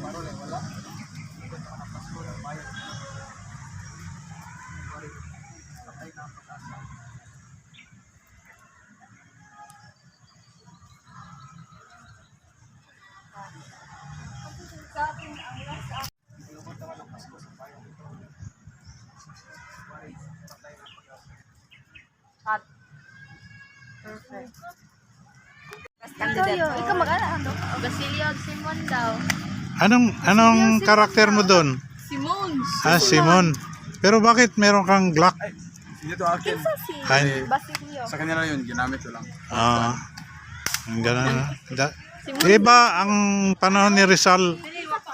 parol eh, wala. Ito naman ang Pasko ng bayan. Patay na ang pag-asa. Ilungkot naman ang Pasko sa bayan. Patay na ang pag-asa. Hot. Perfect. Candidate. Ikaw mag-ano? Basilio Simon daw. Anong karakter mo doon? Simon. Simon. Pero bakit meron kang Glock? Hindi to akin. Kinsa si Ay. Basilio? Sa kanila yun, ginamit ko lang. Ganun. Diba ang panahon ni Rizal,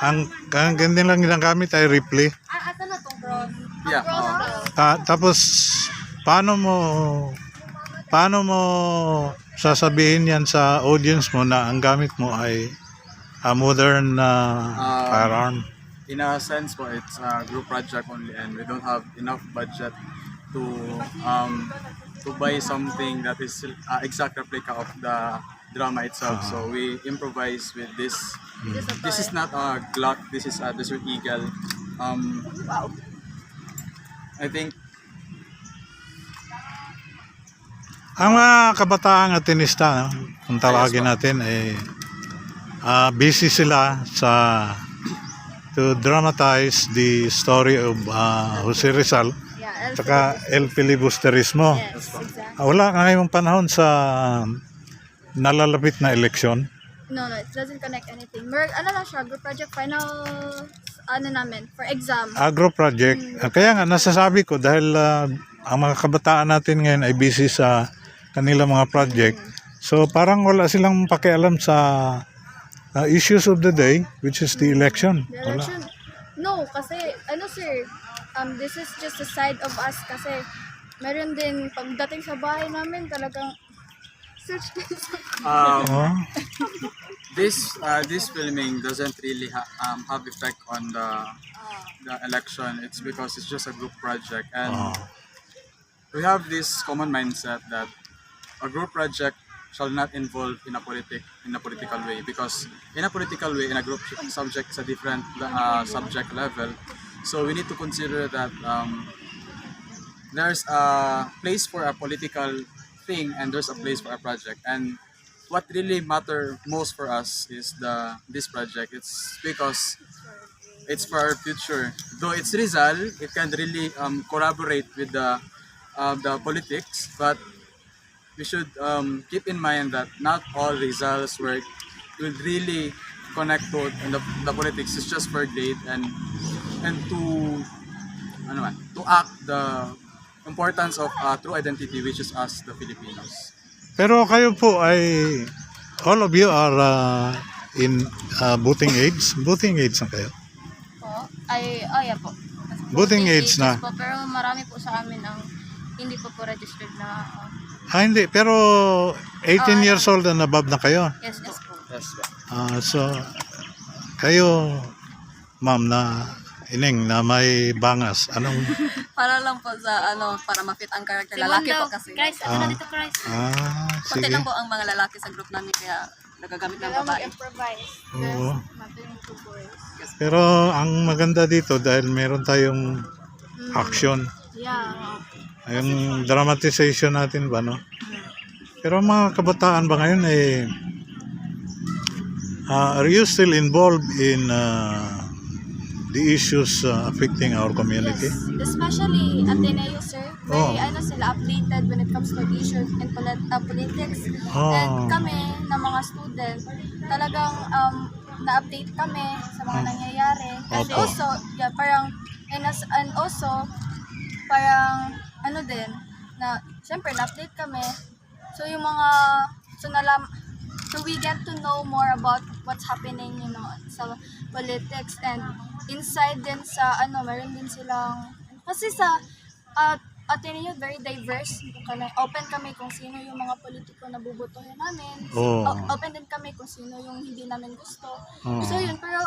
ang ganyan lang ginagamit ay Ripley. Asa na tong cross? Yeah. Tapos paano mo sasabihin yan sa audience mo na ang gamit mo ay a modern firearm? In a sense po, it's a group project only and we don't have enough budget to buy something that is exact replica of the drama itself. So we improvise with this. This is not a Glock, this is a Desert Eagle. I think Ang mga kabataang atinista, kung tawagin natin, busy sila to dramatize the story of Jose Rizal Yeah, saka El Filibusterismo. yes, exactly. Wala ka ngayong panahon sa nalalapit na eleksyon. No, it doesn't connect anything. Ano lang siya, group project, final, namin, for exam. Agro project. Kaya nga, nasasabi ko dahil ang mga kabataan natin ngayon ay busy sa kanilang mga project. So parang wala silang pakialam sa issues of the day, which is the election. The Wala. election, no, kasi, sir, this is just a side of us kasi meron din, pagdating sa bahay namin, talagang search Oh. this filming doesn't really have effect on the election. It's because it's just a group project and we have this common mindset that a group project shall not involve in a political way, because in a political way, in a group subject is a different subject level. So we need to consider that there's a place for a political thing and there's a place for a project. And what really matter most for us is this project. It's because it's for our future. Though it's Rizal, it can really collaborate with the politics, but we should keep in mind that not all Rizal's work will really connect to the politics. It's just for grade and to act the importance of true identity, which is us, the Filipinos. Pero kayo po ay, all of you are in voting age? Voting age na kayo? po. Yeah po. Voting age na? Po, pero marami po sa amin ang hindi po registered na. Hindi. Pero 18 years old and above na kayo. Yes po. Yes, So, kayo, ma'am, na may bangas. Anong? Para lang po sa para ma-fit ang character. Lalaki po kasi. Guys, na dito, Christ? Konti Sige. lang po ang mga lalaki sa group namin kaya nagagamit ng Kailangan babae. mag-improvise. Oo. Matuloy to boys. Pero ang maganda dito dahil meron tayong action. Yeah. Yung dramatization natin ba, no? Pero ang mga kabataan ba ngayon are you still involved in the issues affecting our community? Yes, especially Ateneo, sir. Oh. Very sila updated when it comes to issues in politics. Oh. And kami, na mga student, talagang na-update kami sa mga nangyayari. And Opo. also, yeah, parang, and also, parang, din, na, syempre, na-update kami. So, yung mga, so we get to know more about what's happening, sa politics and inside din sa, meron din silang, kasi sa, Ateneo, very diverse. Open kami kung sino yung mga politiko na bubutuhin namin. Oh. Open din kami kung sino yung hindi namin gusto. Oh. So yun, pero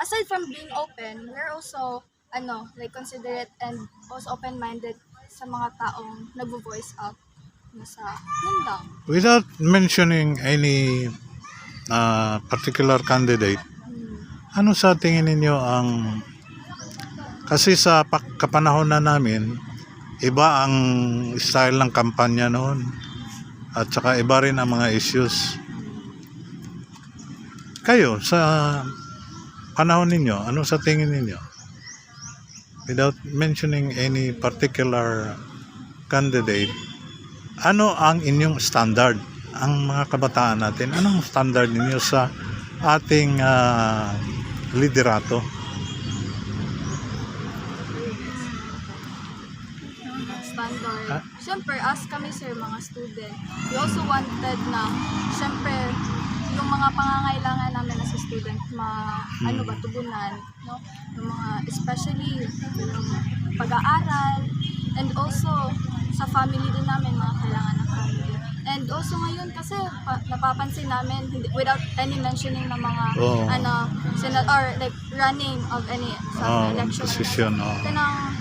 aside from being open, we're also, considerate and also open-minded sa mga taong nag-voice out sa yun lang. Without mentioning any particular candidate, Ano sa tingin ninyo ang... Kasi sa kapanahon na namin, iba ang style ng kampanya noon. At saka iba rin ang mga issues. Kayo, sa panahon ninyo, ano sa tingin ninyo? Without mentioning any particular candidate, ano ang inyong standard? Ang mga kabataan natin, anong standard ninyo sa ating liderato? Standard. Ah? Siyempre, as kami sir, mga student, we also wanted na, siyempre, yung mga pangangailangan namin as a student, ano ba, tugunan, no? Yung mga, especially, yung pag-aaral, and also, sa family din namin, mga kailangan ng family. And also ngayon kasi napapansin namin without any mentioning ng mga Oo. or like running of any some election Position, kanang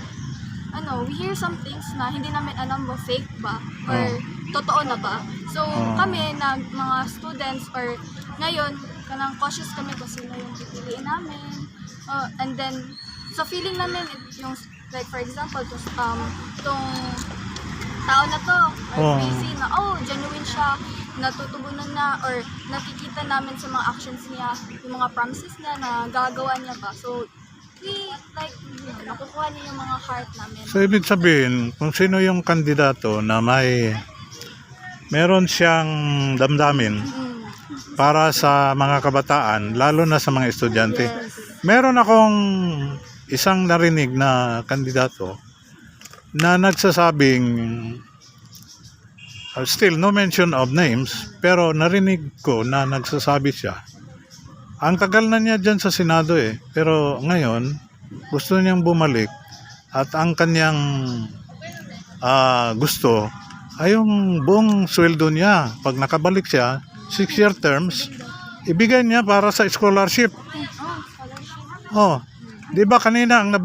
we hear some things na hindi namin alam ba fake ba or totoo na ba. So kami na mga students or ngayon kanang cautious kami kung sino yung pipiliin namin. And then sa feeling namin yung like for example tong tao na to, or we see na, genuine siya, natutugunan na, or nakikita namin sa mga actions niya, yung mga promises niya na gagawa niya ba. So, we, like, nakukuha niya yung mga heart namin. So, ibig sabihin, kung sino yung kandidato na meron siyang damdamin para sa mga kabataan, lalo na sa mga estudyante. Meron akong isang narinig na kandidato na nagsasabing, still no mention of names, pero narinig ko na nagsasabi siya. Ang tagal na niya dyan sa Senado pero ngayon gusto niyang bumalik at ang kanyang gusto ay yung buong sweldo niya. Pag nakabalik siya, 6-year terms, ibigay niya para sa scholarship. Di ba kanina ang